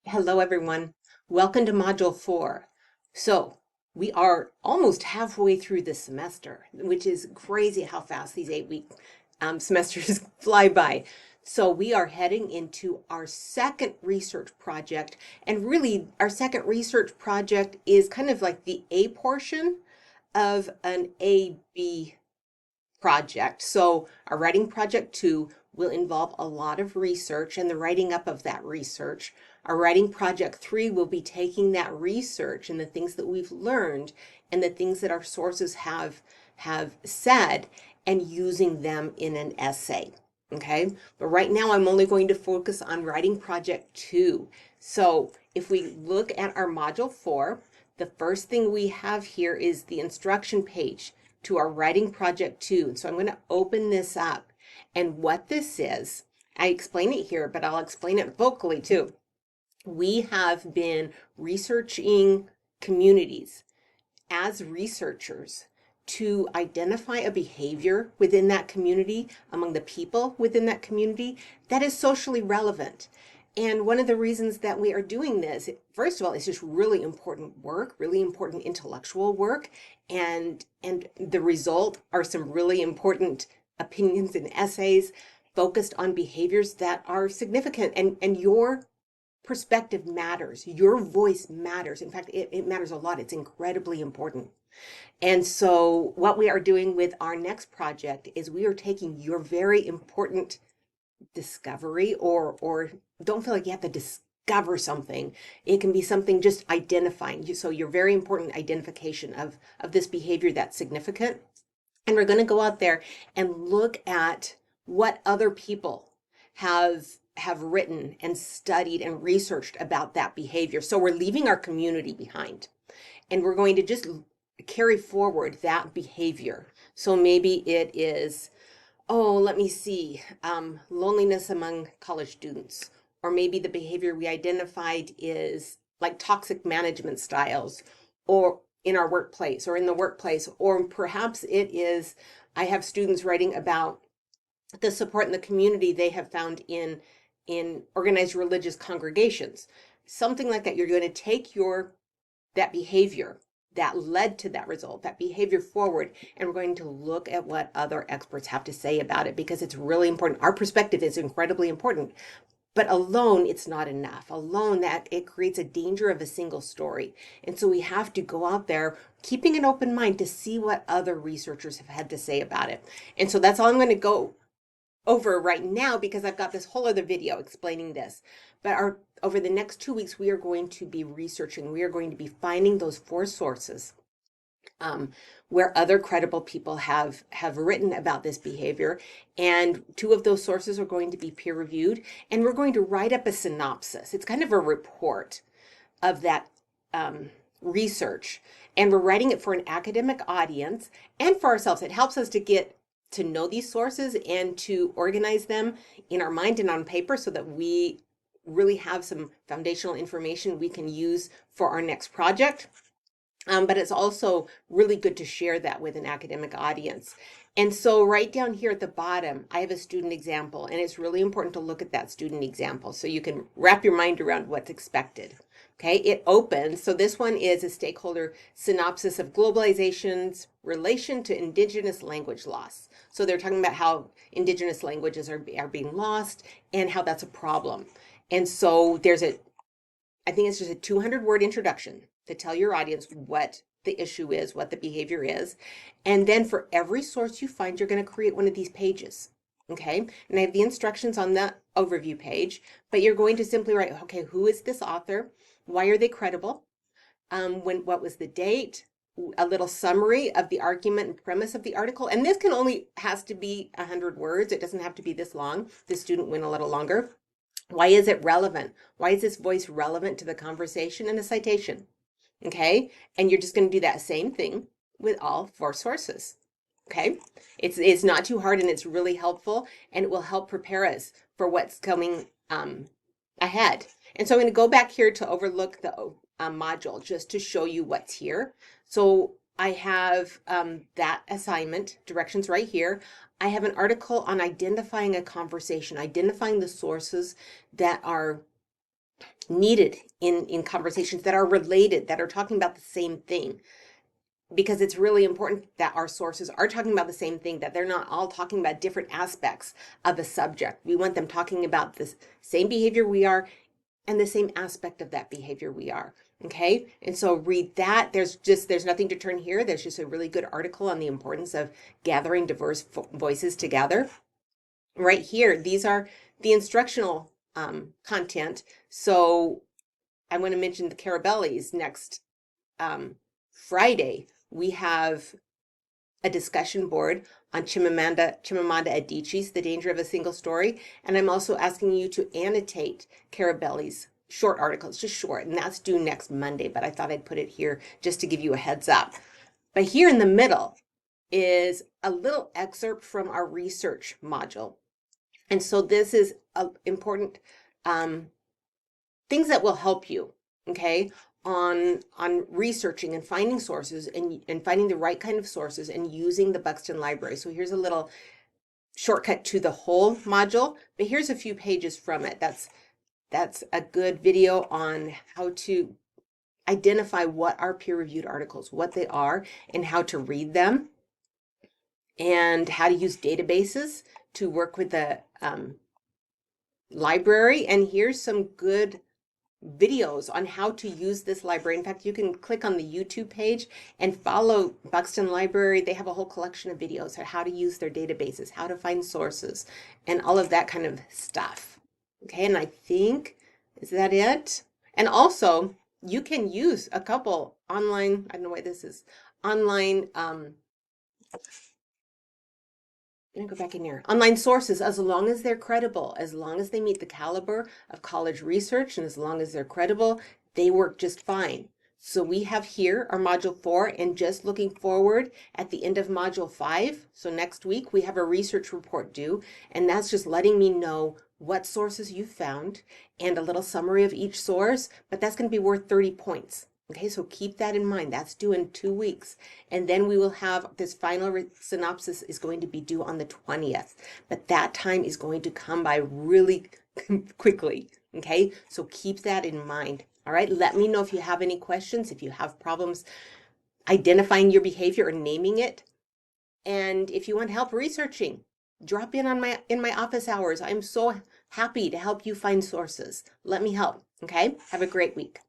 Hello, everyone. Welcome to Module 4. So, we are almost halfway through this semester, which is crazy how fast these 8-week semesters fly by. So, we are heading into our second research project. And really, our second research project is kind of like the A portion of an A-B project. So our writing project 2 will involve a lot of research and the writing up of that research. Our writing project 3 will be taking that research and the things that we've learned and the things that our sources have said and using them in an essay. Okay, but right now I'm only going to focus on writing project 2. So if we look at our module 4, the first thing we have here is the instruction page to our writing project 2. So I'm going to open this up. And what this is, I explain it here, but I'll explain it vocally too. We have been researching communities as researchers to identify a behavior within that community, among the people within that community, that is socially relevant. And one of the reasons that we are doing this, first of all, it's just really important work, really important intellectual work. And the result are some really important opinions and essays focused on behaviors that are significant. And your perspective matters. Your voice matters. In fact, it matters a lot. It's incredibly important. And so what we are doing with our next project is we are taking your very important discovery or don't feel like you have to discover something. It can be something just identifying. So your very important identification of this behavior that's significant. And we're going to go out there and look at what other people have written and studied and researched about that behavior. So we're leaving our community behind and we're going to just carry forward that behavior. So maybe it is, oh, let me see, loneliness among college students. Or maybe the behavior we identified is like toxic management styles or in our workplace or in the workplace. Or perhaps it is, I have students writing about the support in the community they have found in organized religious congregations. Something like that. You're going to take that behavior that led to that result, that behavior forward, and we're going to look at what other experts have to say about it because it's really important. Our perspective is incredibly important, but alone it's not enough. Alone, that it creates a danger of a single story. And so we have to go out there keeping an open mind to see what other researchers have had to say about it. And so that's all I'm going to go over right now because I've got this whole other video explaining this. But over the next 2 weeks, we are going to be researching, we are going to be finding those 4 sources where other credible people have written about this behavior. And 2 of those sources are going to be peer reviewed. And we're going to write up a synopsis. It's kind of a report of that research. And we're writing it for an academic audience and for ourselves. It helps us to get to know these sources and to organize them in our mind and on paper so that we really have some foundational information we can use for our next project. But it's also really good to share that with an academic audience. And so right down here at the bottom, I have a student example, and it's really important to look at that student example so you can wrap your mind around what's expected. Okay, it opens. So this one is a stakeholder synopsis of globalization's relation to indigenous language loss. So they're talking about how indigenous languages are being lost and how that's a problem. And so I think it's just a 200-word introduction to tell your audience what the issue is, what the behavior is. And then for every source you find, you're going to create one of these pages. Okay, and I have the instructions on the overview page, but you're going to simply write, okay, who is this author? Why are they credible? What was the date? A little summary of the argument and premise of the article. And this has to be 100 words. It doesn't have to be this long. The student went a little longer. Why is it relevant? Why is this voice relevant to the conversation? And a citation. Okay, and you're just going to do that same thing with all 4 sources. Okay, it's not too hard and it's really helpful and it will help prepare us for what's coming ahead. And so I'm going to go back here to overlook the module just to show you what's here. So I have that assignment directions right here. I have an article on identifying a conversation, identifying the sources that are needed in conversations that are related, that are talking about the same thing. Because it's really important that our sources are talking about the same thing, that they're not all talking about different aspects of a subject. We want them talking about the same behavior we are and the same aspect of that behavior we are. Okay, and so read that. There's nothing to turn here. There's just a really good article on the importance of gathering diverse voices together. Right here, these are the instructional content. So I want to mention the Carabellis next Friday. We have a discussion board on Chimamanda Adichie's The Danger of a Single Story. And I'm also asking you to annotate Carabelli's short articles, just short, and that's due next Monday, but I thought I'd put it here just to give you a heads up. But here in the middle is a little excerpt from our research module. And so this is important things that will help you, okay, on researching and finding sources and finding the right kind of sources and using the Buxton Library. So here's a little shortcut to the whole module, but here's a few pages from it. That's a good video on how to identify what are peer-reviewed articles, what they are, and how to read them, and how to use databases to work with the library. And here's some good videos on how to use this library. In fact, you can click on the YouTube page and follow Buxton Library. They have a whole collection of videos on how to use their databases, how to find sources, and all of that kind of stuff. Okay, and I think, is that it? And also, you can use a couple online, I don't know what this is, online I'm gonna go back in here. Online sources, as long as they're credible, as long as they meet the caliber of college research, and as long as they're credible, they work just fine. So we have here our Module 4, and just looking forward at the end of Module 5, so next week, we have a research report due, and that's just letting me know what sources you found and a little summary of each source, but that's going to be worth 30 points. Okay, so keep that in mind. That's due in 2 weeks. And then we will have this final synopsis is going to be due on the 20th. But that time is going to come by really quickly. Okay, so keep that in mind. All right, let me know if you have any questions, if you have problems identifying your behavior or naming it. And if you want help researching, drop in on my office hours. I'm so happy to help you find sources. Let me help. Okay, have a great week.